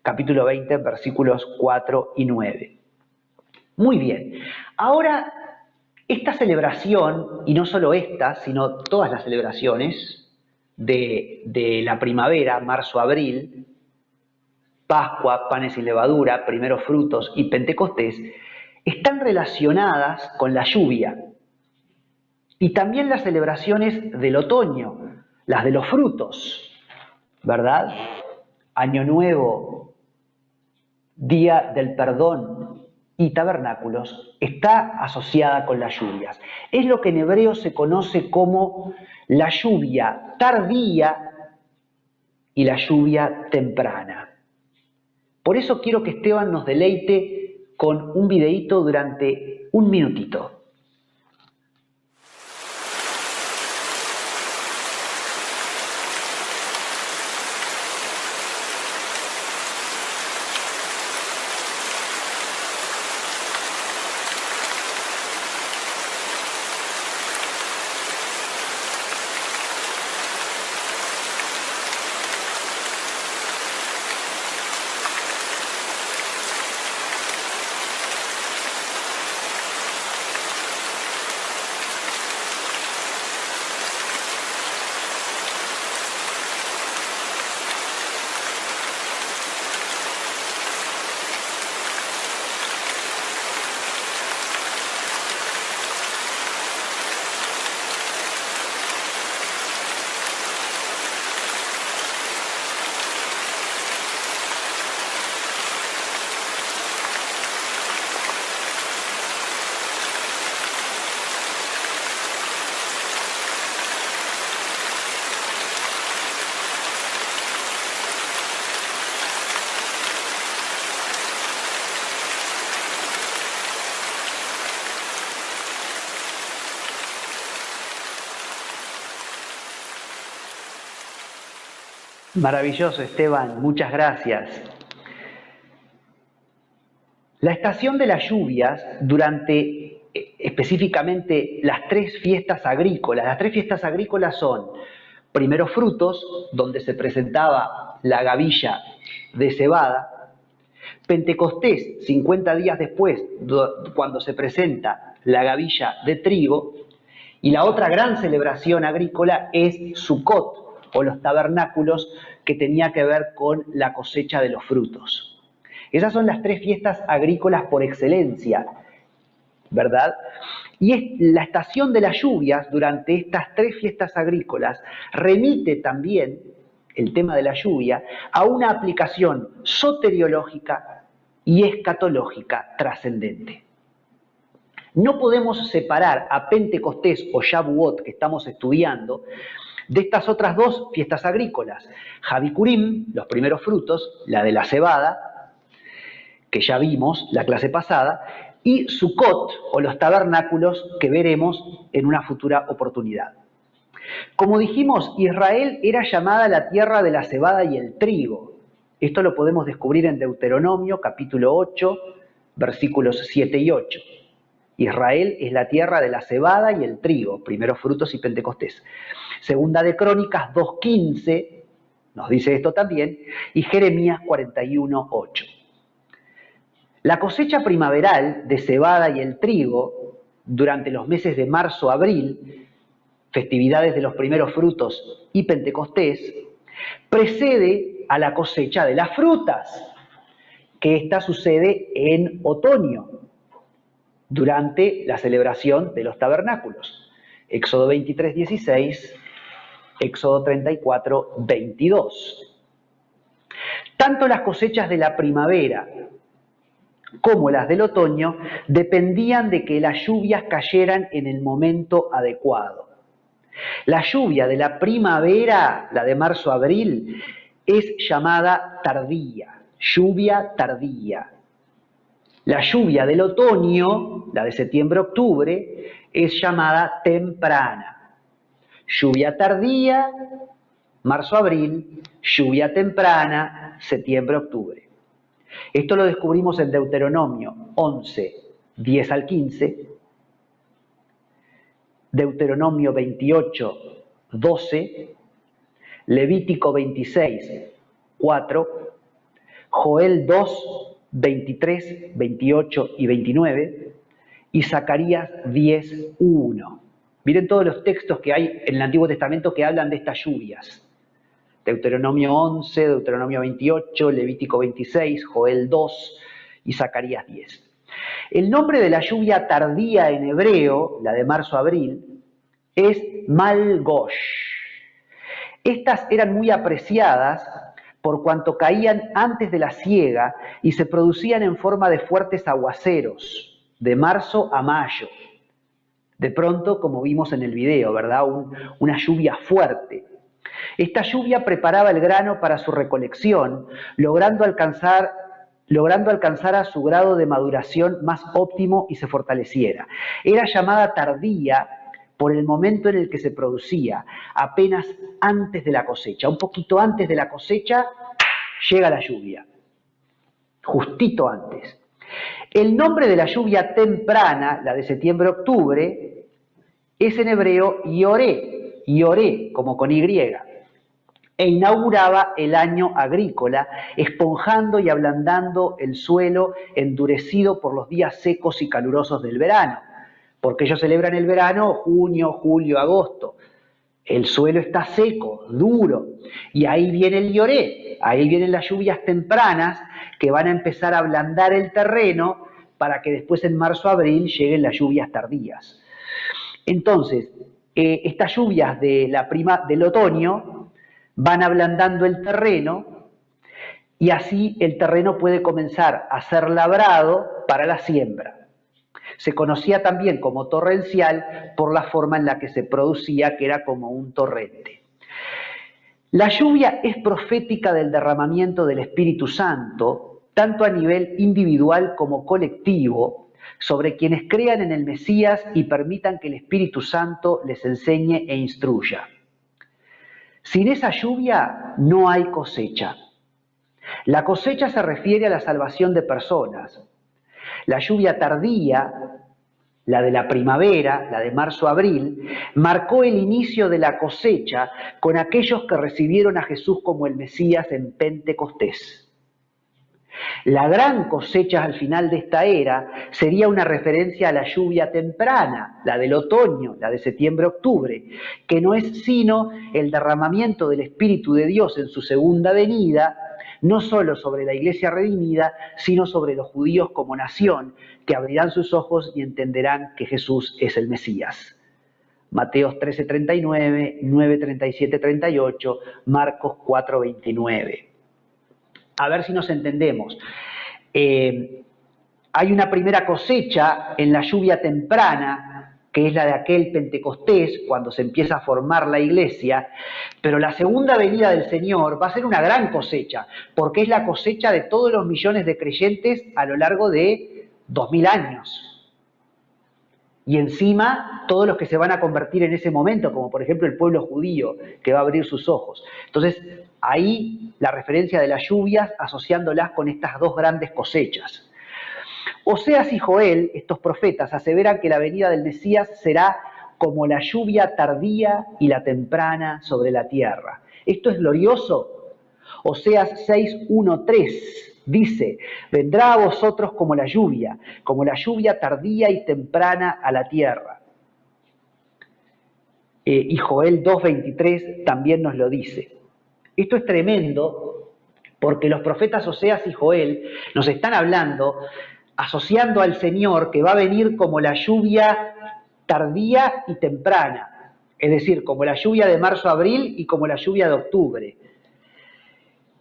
capítulo 20, versículos 4 y 9. Muy bien. Ahora, esta celebración, y no solo esta, sino todas las celebraciones de la primavera, marzo-abril, Pascua, panes sin levadura, primeros frutos y Pentecostés, están relacionadas con la lluvia. Y también las celebraciones del otoño, las de los frutos, ¿verdad? Año Nuevo, Día del Perdón y Tabernáculos, está asociada con las lluvias. Es lo que en hebreo se conoce como la lluvia tardía y la lluvia temprana. Por eso quiero que Esteban nos deleite con un videíto durante un minutito. Maravilloso, Esteban, muchas gracias. La estación de las lluvias, durante específicamente las tres fiestas agrícolas son primeros frutos, donde se presentaba la gavilla de cebada; Pentecostés, 50 días después, cuando se presenta la gavilla de trigo; y la otra gran celebración agrícola es Sucot, o los tabernáculos, que tenía que ver con la cosecha de los frutos. Esas son las tres fiestas agrícolas por excelencia, ¿verdad? Y la estación de las lluvias, durante estas tres fiestas agrícolas, remite también, el tema de la lluvia, a una aplicación soteriológica y escatológica trascendente. No podemos separar a Pentecostés o Shavuot, que estamos estudiando, de estas otras dos fiestas agrícolas: Javikurim, los primeros frutos, la de la cebada, que ya vimos la clase pasada, y Sukkot, o los tabernáculos, que veremos en una futura oportunidad. Como dijimos, Israel era llamada la tierra de la cebada y el trigo. Esto lo podemos descubrir en Deuteronomio, capítulo 8, versículos 7 y 8. Israel es la tierra de la cebada y el trigo, primeros frutos y Pentecostés. Segunda de Crónicas 2:15 nos dice esto también, y Jeremías 41:8. La cosecha primaveral de cebada y el trigo durante los meses de marzo-abril, festividades de los primeros frutos y Pentecostés, precede a la cosecha de las frutas, que esta sucede en otoño, durante la celebración de los tabernáculos. Éxodo 23:16, Éxodo 34:22. Tanto las cosechas de la primavera como las del otoño dependían de que las lluvias cayeran en el momento adecuado. La lluvia de la primavera, la de marzo-abril, es llamada tardía, lluvia tardía. La lluvia del otoño, la de septiembre-octubre, es llamada temprana. Lluvia tardía, marzo-abril, lluvia temprana, septiembre-octubre. Esto lo descubrimos en Deuteronomio 11, 10 al 15, Deuteronomio 28, 12, Levítico 26, 4, Joel 2, 23, 28 y 29, y Zacarías 10, 1. Miren todos los textos que hay en el Antiguo Testamento que hablan de estas lluvias. Deuteronomio 11, Deuteronomio 28, Levítico 26, Joel 2 y Zacarías 10. El nombre de la lluvia tardía en hebreo, la de marzo-abril, es Malgosh. Estas eran muy apreciadas por cuanto caían antes de la siega y se producían en forma de fuertes aguaceros, de marzo a mayo. De pronto, como vimos en el video, ¿verdad? Una lluvia fuerte. Esta lluvia preparaba el grano para su recolección, logrando alcanzar a su grado de maduración más óptimo y se fortaleciera. Era llamada tardía por el momento en el que se producía, apenas antes de la cosecha. Un poquito antes de la cosecha llega la lluvia, justito antes. El nombre de la lluvia temprana, la de septiembre-octubre, es en hebreo Yoré, como con Y, e inauguraba el año agrícola, esponjando y ablandando el suelo endurecido por los días secos y calurosos del verano, porque ellos celebran el verano junio, julio, agosto. El suelo está seco, duro, y ahí viene el Yoré, ahí vienen las lluvias tempranas que van a empezar a ablandar el terreno para que después en marzo-abril lleguen las lluvias tardías. Entonces, estas lluvias del otoño van ablandando el terreno y así el terreno puede comenzar a ser labrado para la siembra. Se conocía también como torrencial por la forma en la que se producía, que era como un torrente. La lluvia es profética del derramamiento del Espíritu Santo, tanto a nivel individual como colectivo, sobre quienes crean en el Mesías y permitan que el Espíritu Santo les enseñe e instruya. Sin esa lluvia no hay cosecha. La cosecha se refiere a la salvación de personas. La lluvia tardía, la de la primavera, la de marzo-abril, marcó el inicio de la cosecha con aquellos que recibieron a Jesús como el Mesías en Pentecostés. La gran cosecha al final de esta era sería una referencia a la lluvia temprana, la del otoño, la de septiembre-octubre, que no es sino el derramamiento del Espíritu de Dios en su segunda venida, no solo sobre la iglesia redimida, sino sobre los judíos como nación, que abrirán sus ojos y entenderán que Jesús es el Mesías. Mateos 13:39, 9:37-38, Marcos 4:29. A ver si nos entendemos. Hay una primera cosecha en la lluvia temprana, que es la de aquel Pentecostés, cuando se empieza a formar la iglesia, pero la segunda venida del Señor va a ser una gran cosecha, porque es la cosecha de todos los millones de creyentes a lo largo de 2000 años. Y encima, todos los que se van a convertir en ese momento, como por ejemplo el pueblo judío, que va a abrir sus ojos. Entonces, ahí la referencia de las lluvias, asociándolas con estas dos grandes cosechas. Oseas y Joel, estos profetas, aseveran que la venida del Mesías será como la lluvia tardía y la temprana sobre la tierra. ¿Esto es glorioso? Oseas 6:1-3 dice: vendrá a vosotros como la lluvia tardía y temprana a la tierra. Y Joel 2:23 también nos lo dice. Esto es tremendo porque los profetas Oseas y Joel nos están hablando, asociando al Señor que va a venir como la lluvia tardía y temprana, es decir, como la lluvia de marzo-abril y como la lluvia de octubre,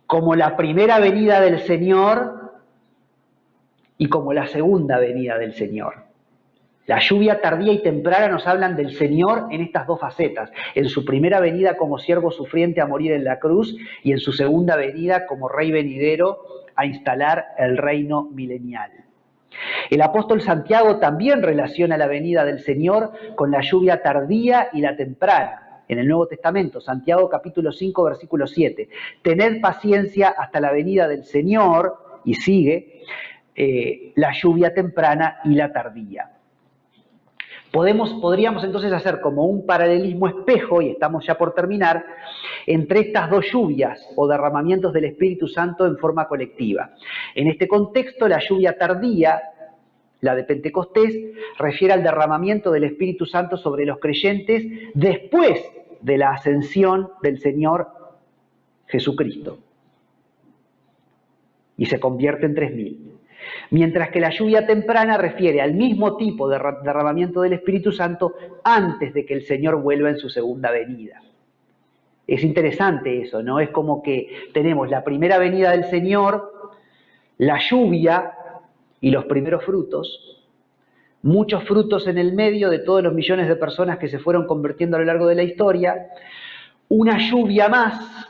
como la primera venida del Señor y como la segunda venida del Señor. La lluvia tardía y temprana nos hablan del Señor en estas dos facetas, en su primera venida como siervo sufriente a morir en la cruz y en su segunda venida como rey venidero a instalar el reino milenial. El apóstol Santiago también relaciona la venida del Señor con la lluvia tardía y la temprana. En el Nuevo Testamento, Santiago capítulo 5, versículo 7. Tened paciencia hasta la venida del Señor, y sigue, la lluvia temprana y la tardía. Podríamos entonces hacer como un paralelismo espejo, y estamos ya por terminar, entre estas dos lluvias o derramamientos del Espíritu Santo en forma colectiva. En este contexto, la lluvia tardía, la de Pentecostés, refiere al derramamiento del Espíritu Santo sobre los creyentes después de la ascensión del Señor Jesucristo. Y se convierte en 3.000. Mientras que la lluvia temprana refiere al mismo tipo de derramamiento del Espíritu Santo antes de que el Señor vuelva en su segunda venida. Es interesante eso, ¿no? Es como que tenemos la primera venida del Señor, la lluvia y los primeros frutos, muchos frutos en el medio de todos los millones de personas que se fueron convirtiendo a lo largo de la historia, una lluvia más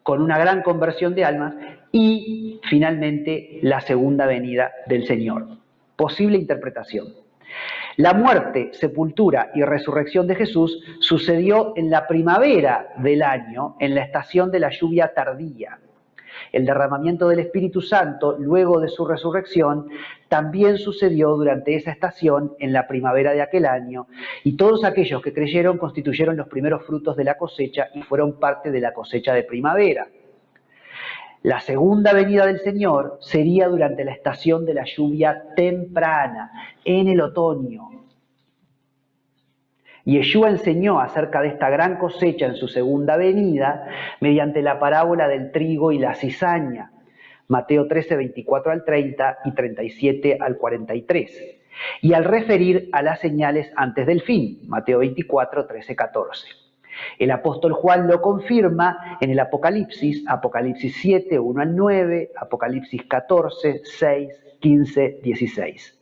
con una gran conversión de almas y finalmente la segunda venida del Señor. Posible interpretación. La muerte, sepultura y resurrección de Jesús sucedió en la primavera del año, en la estación de la lluvia tardía. El derramamiento del Espíritu Santo, luego de su resurrección, también sucedió durante esa estación en la primavera de aquel año, y todos aquellos que creyeron constituyeron los primeros frutos de la cosecha y fueron parte de la cosecha de primavera. La segunda venida del Señor sería durante la estación de la lluvia temprana, en el otoño. Y Yeshua enseñó acerca de esta gran cosecha en su segunda venida mediante la parábola del trigo y la cizaña, Mateo 13, 24 al 30 y 37 al 43, y al referir a las señales antes del fin, Mateo 24, 13, 14. El apóstol Juan lo confirma en el Apocalipsis, Apocalipsis 7, 1 al 9, Apocalipsis 14, 6, 15, 16.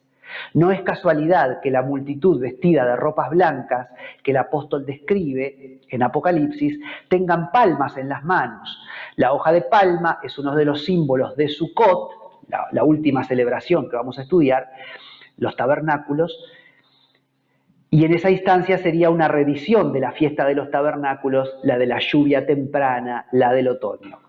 No es casualidad que la multitud vestida de ropas blancas que el apóstol describe en Apocalipsis tengan palmas en las manos. La hoja de palma es uno de los símbolos de Sukkot, la última celebración que vamos a estudiar, los tabernáculos, y en esa instancia sería una reedición de la fiesta de los tabernáculos, la de la lluvia temprana, la del otoño.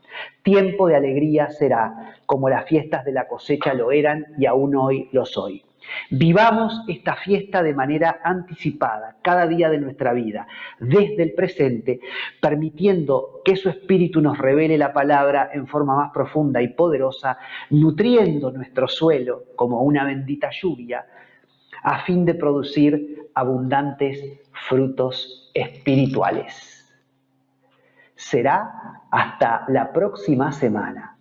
Tiempo de alegría será, como las fiestas de la cosecha lo eran y aún hoy lo soy. Vivamos esta fiesta de manera anticipada, cada día de nuestra vida, desde el presente, permitiendo que su Espíritu nos revele la palabra en forma más profunda y poderosa, nutriendo nuestro suelo como una bendita lluvia, a fin de producir abundantes frutos espirituales. Será hasta la próxima semana.